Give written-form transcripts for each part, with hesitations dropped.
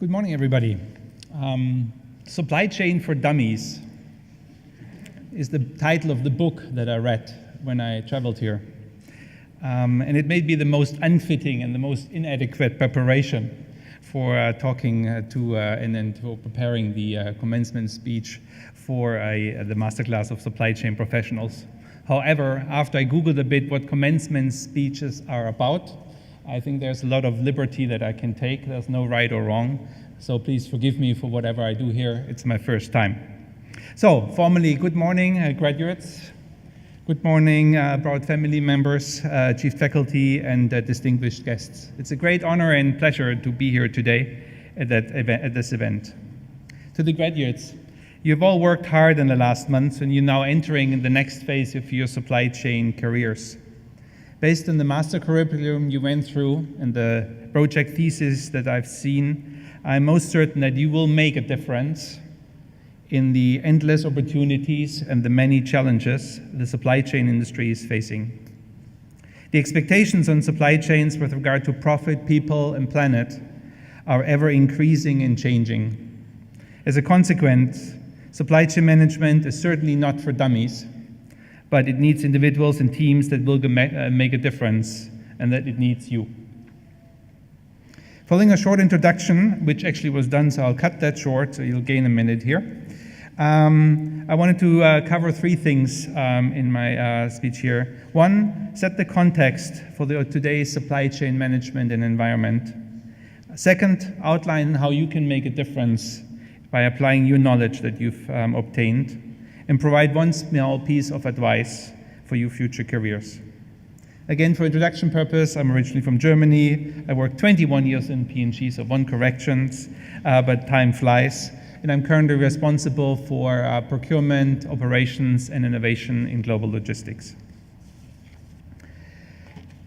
Good morning, everybody. Supply Chain for Dummies is the title of the book that I read when I traveled here. And it may be the most unfitting and the most inadequate preparation for talking to and then for preparing the commencement speech for the masterclass of supply chain professionals. However, after I Googled a bit what commencement speeches are about, I think there's a lot of liberty that I can take. There's no right or wrong. So please forgive me for whatever I do here. It's my first time. So formally, good morning, graduates. Good morning, proud family members, chief faculty, and distinguished guests. It's a great honor and pleasure to be here today at this event. To the graduates, you've all worked hard in the last months, and you're now entering in the next phase of your supply chain careers. Based on the master curriculum you went through and the project thesis that I've seen, I'm most certain that you will make a difference in the endless opportunities and the many challenges the supply chain industry is facing. The expectations on supply chains with regard to profit, people, and planet are ever increasing and changing. As a consequence, supply chain management is certainly not for dummies, but it needs individuals and teams that will make a difference, and that it needs you. Following a short introduction, which actually was done, so I'll cut that short, so you'll gain a minute here. I wanted to cover three things in my speech here. One, set the context for today's supply chain management and environment. Second, outline how you can make a difference by applying your knowledge that you've obtained, and provide one small piece of advice for your future careers. Again, for introduction purpose, I'm originally from Germany. I worked 21 years in P&G, so one corrections, but time flies. And I'm currently responsible for procurement, operations, and innovation in global logistics.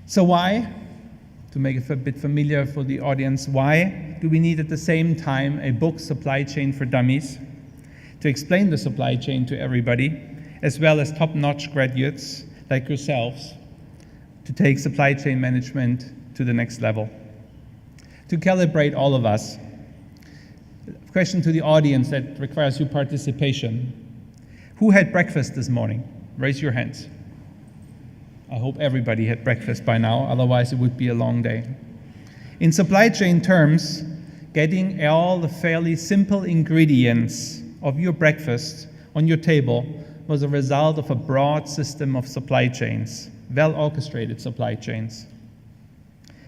So why, to make it a bit familiar for the audience, why do we need at the same time a book, Supply Chain for Dummies, to explain the supply chain to everybody, as well as top-notch graduates like yourselves to take supply chain management to the next level? To calibrate all of us, a question to the audience that requires your participation. Who had breakfast this morning? Raise your hands. I hope everybody had breakfast by now, otherwise it would be a long day. In supply chain terms, getting all the fairly simple ingredients of your breakfast on your table was a result of a broad system of supply chains, well-orchestrated supply chains.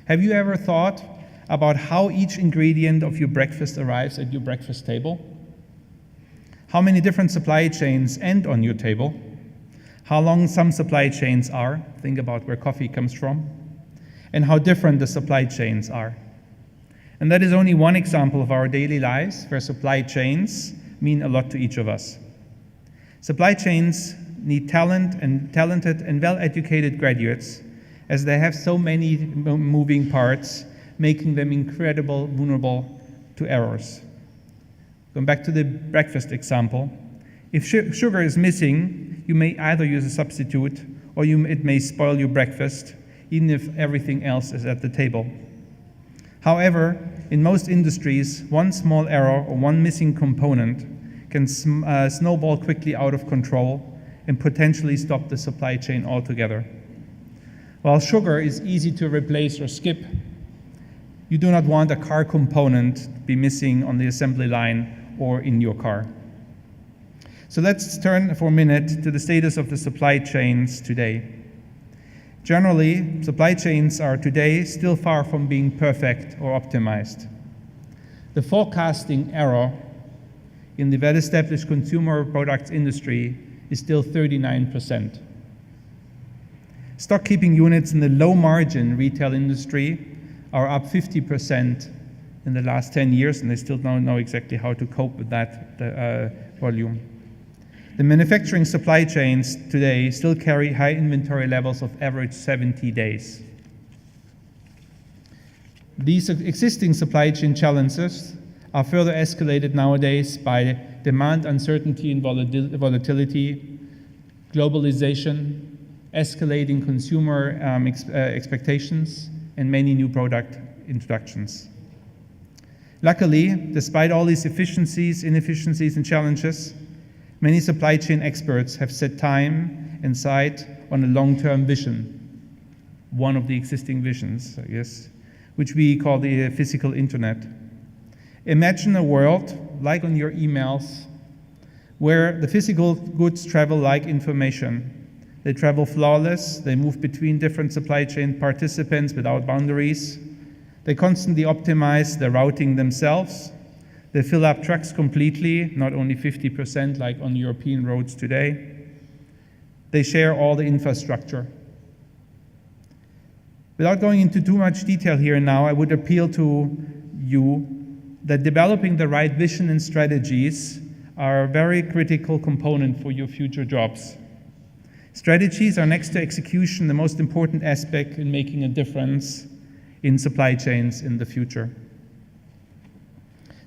Have you ever thought about how each ingredient of your breakfast arrives at your breakfast table? How many different supply chains end on your table? How long some supply chains are? Think about where coffee comes from. And how different the supply chains are. And that is only one example of our daily lives where supply chains mean a lot to each of us. Supply chains need talented and well-educated graduates, as they have so many moving parts, making them incredibly vulnerable to errors. Going back to the breakfast example, if sugar is missing, you may either use a substitute or it may spoil your breakfast, even if everything else is at the table. However, in most industries, one small error or one missing component can snowball quickly out of control and potentially stop the supply chain altogether. While sugar is easy to replace or skip, you do not want a car component to be missing on the assembly line or in your car. So let's turn for a minute to the status of the supply chains today. Generally, supply chains are today still far from being perfect or optimized. The forecasting error in the well-established consumer products industry is still 39%. Stock keeping units in the low-margin retail industry are up 50% in the last 10 years, and they still don't know exactly how to cope with that volume. The manufacturing supply chains today still carry high inventory levels of average 70 days. These existing supply chain challenges are further escalated nowadays by demand uncertainty and volatility, globalization, escalating consumer expectations, and many new product introductions. Luckily, despite all these efficiencies, inefficiencies, and challenges, many supply chain experts have set time and sight on a long-term vision, one of the existing visions, I guess, which we call the physical internet. Imagine a world, like on your emails, where the physical goods travel like information. They travel flawless, they move between different supply chain participants without boundaries. They constantly optimize their routing themselves. They fill up trucks completely, not only 50% like on European roads today. They share all the infrastructure. Without going into too much detail here and now, I would appeal to you that developing the right vision and strategies are a very critical component for your future jobs. Strategies are, next to execution, the most important aspect in making a difference in supply chains in the future.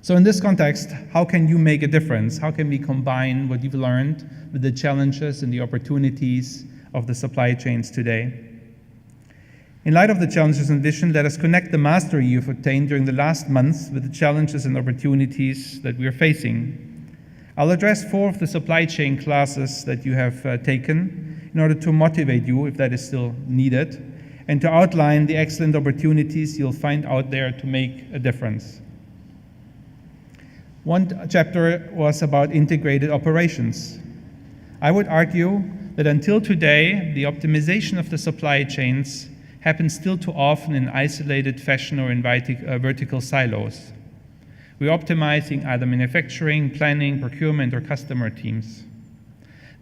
So in this context, how can you make a difference? How can we combine what you've learned with the challenges and the opportunities of the supply chains today? In light of the challenges and vision, let us connect the mastery you've obtained during the last months with the challenges and opportunities that we are facing. I'll address 4 of the supply chain classes that you have taken in order to motivate you, if that is still needed, and to outline the excellent opportunities you'll find out there to make a difference. One chapter was about integrated operations. I would argue that until today, the optimization of the supply chains happens still too often in isolated fashion or in vertical silos. We're optimizing either manufacturing, planning, procurement, or customer teams.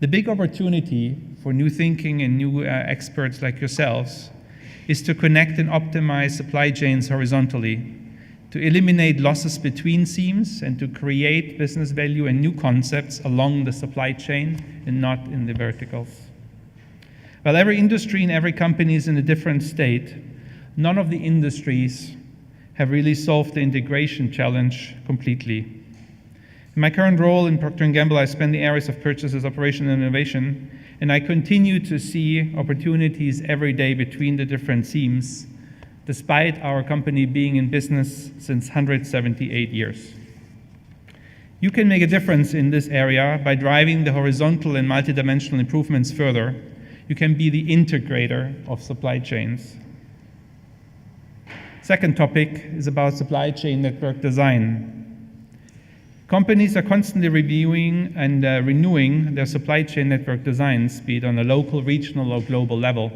The big opportunity for new thinking and new experts like yourselves is to connect and optimize supply chains horizontally, to eliminate losses between seams, and to create business value and new concepts along the supply chain and not in the verticals. While every industry and every company is in a different state, none of the industries have really solved the integration challenge completely. In my current role in Procter & Gamble, I span the areas of purchases, operation, and innovation, and I continue to see opportunities every day between the different seams, despite our company being in business since 178 years. You can make a difference in this area by driving the horizontal and multidimensional improvements further. You can be the integrator of supply chains. Second topic is about supply chain network design. Companies are constantly reviewing and renewing their supply chain network designs, be it on a local, regional, or global level.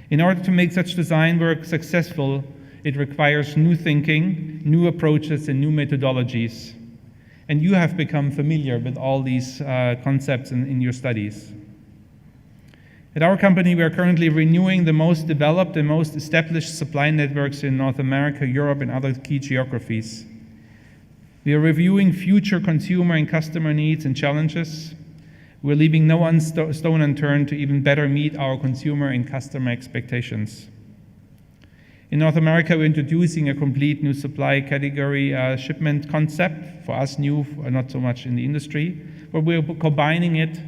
In order to make such design work successful, it requires new thinking, new approaches, and new methodologies. And you have become familiar with all these concepts in your studies. At our company, we are currently renewing the most developed and most established supply networks in North America, Europe, and other key geographies. We are reviewing future consumer and customer needs and challenges. We're leaving no stone unturned to even better meet our consumer and customer expectations. In North America, we're introducing a complete new supply category shipment concept. For us, new, not so much in the industry, but we're combining it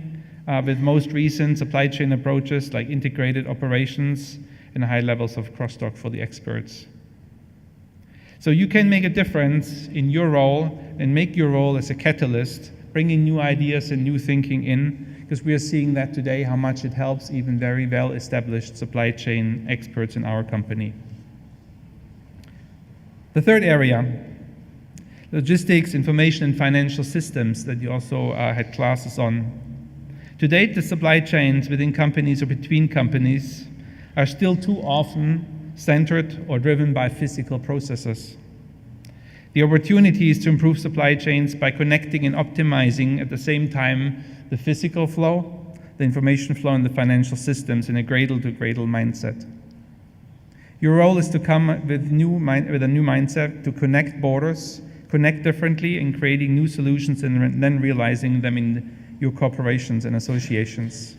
with most recent supply chain approaches like integrated operations and high levels of cross-dock for the experts. So you can make a difference in your role and make your role as a catalyst, bringing new ideas and new thinking in, because we are seeing that today, how much it helps even very well-established supply chain experts in our company. The third area, logistics, information, and financial systems that you also had classes on. To date, the supply chains within companies or between companies are still too often centered or driven by physical processes. The opportunity is to improve supply chains by connecting and optimizing at the same time the physical flow, the information flow, and the financial systems in a cradle-to-cradle mindset. Your role is to come with a new mindset to connect borders, connect differently, and creating new solutions and then realizing them in your corporations and associations.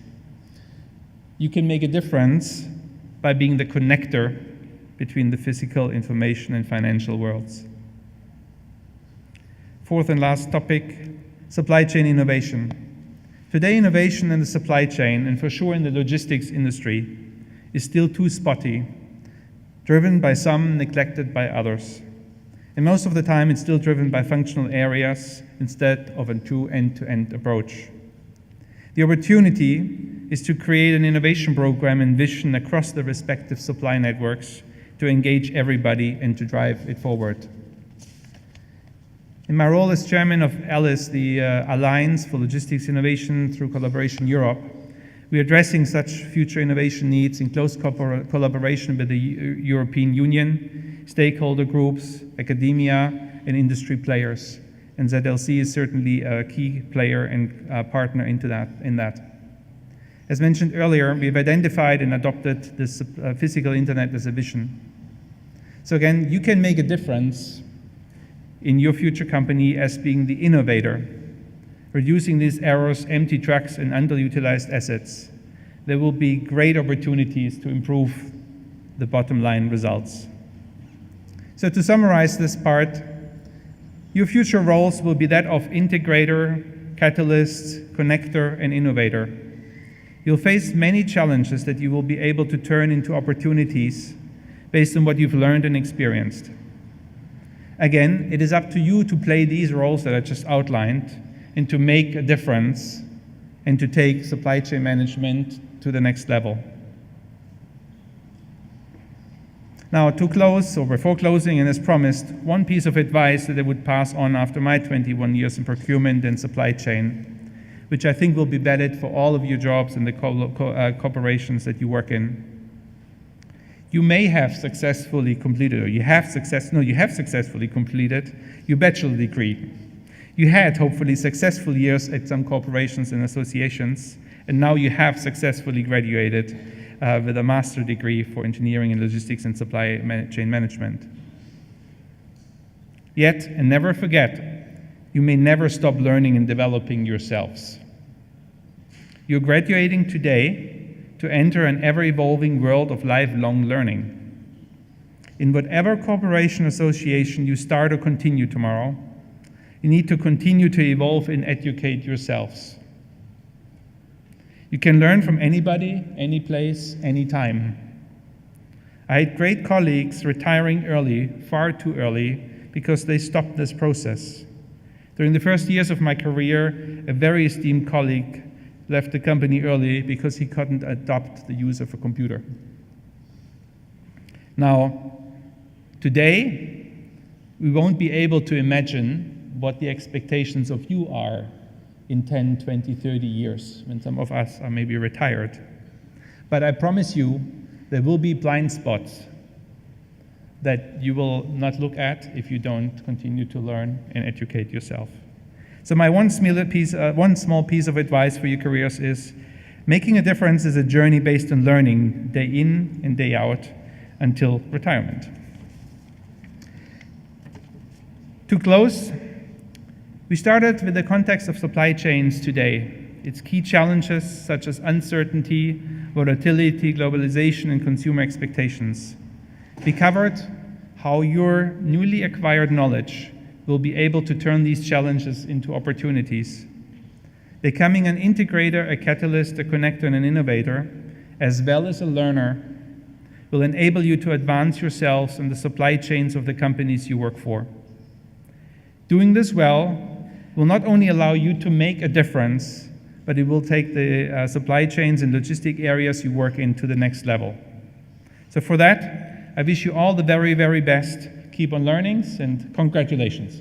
You can make a difference by being the connector between the physical, information, and financial worlds. Fourth and last topic, supply chain innovation. Today, innovation in the supply chain, and for sure in the logistics industry, is still too spotty, driven by some, neglected by others. And most of the time, it's still driven by functional areas instead of a true end-to-end approach. The opportunity is to create an innovation program and vision across the respective supply networks to engage everybody and to drive it forward. In my role as chairman of ALICE, the Alliance for Logistics Innovation through Collaboration Europe, we are addressing such future innovation needs in close collaboration with the European Union, stakeholder groups, academia, and industry players. And ZLC is certainly a key player and partner in that. As mentioned earlier, we've identified and adopted this physical internet as a vision. So again, you can make a difference in your future company as being the innovator, reducing these errors, empty trucks, and underutilized assets. There will be great opportunities to improve the bottom line results. So to summarize this part, your future roles will be that of integrator, catalyst, connector, and innovator. You'll face many challenges that you will be able to turn into opportunities based on what you've learned and experienced. Again, it is up to you to play these roles that I just outlined and to make a difference and to take supply chain management to the next level. Now, to close, or before closing, and as promised, one piece of advice that I would pass on after my 21 years in procurement and supply chain, which I think will be valid for all of your jobs and the corporations that you work in. You may have successfully completed, or you have successfully completed your bachelor degree. You had hopefully successful years at some corporations and associations, and now you have successfully graduated with a master's degree for engineering and logistics and supply chain management. Yet, and never forget, you may never stop learning and developing yourselves. You're graduating today to enter an ever-evolving world of lifelong learning. In whatever corporation association you start or continue tomorrow, you need to continue to evolve and educate yourselves. You can learn from anybody, any place, any time. I had great colleagues retiring early, far too early, because they stopped this process. During the first years of my career, a very esteemed colleague left the company early because he couldn't adopt the use of a computer. Now, today, we won't be able to imagine what the expectations of you are in 10, 20, 30 years, when some of us are maybe retired. But I promise you, there will be blind spots that you will not look at if you don't continue to learn and educate yourself. So my one small piece of advice for your careers is, making a difference is a journey based on learning day in and day out until retirement. To close, we started with the context of supply chains today, its key challenges such as uncertainty, volatility, globalization, and consumer expectations. We covered how your newly acquired knowledge will be able to turn these challenges into opportunities. Becoming an integrator, a catalyst, a connector, and an innovator, as well as a learner, will enable you to advance yourselves in the supply chains of the companies you work for. Doing this well will not only allow you to make a difference, but it will take the supply chains and logistic areas you work in to the next level. So for that, I wish you all the very, very best. Keep on learning, and congratulations.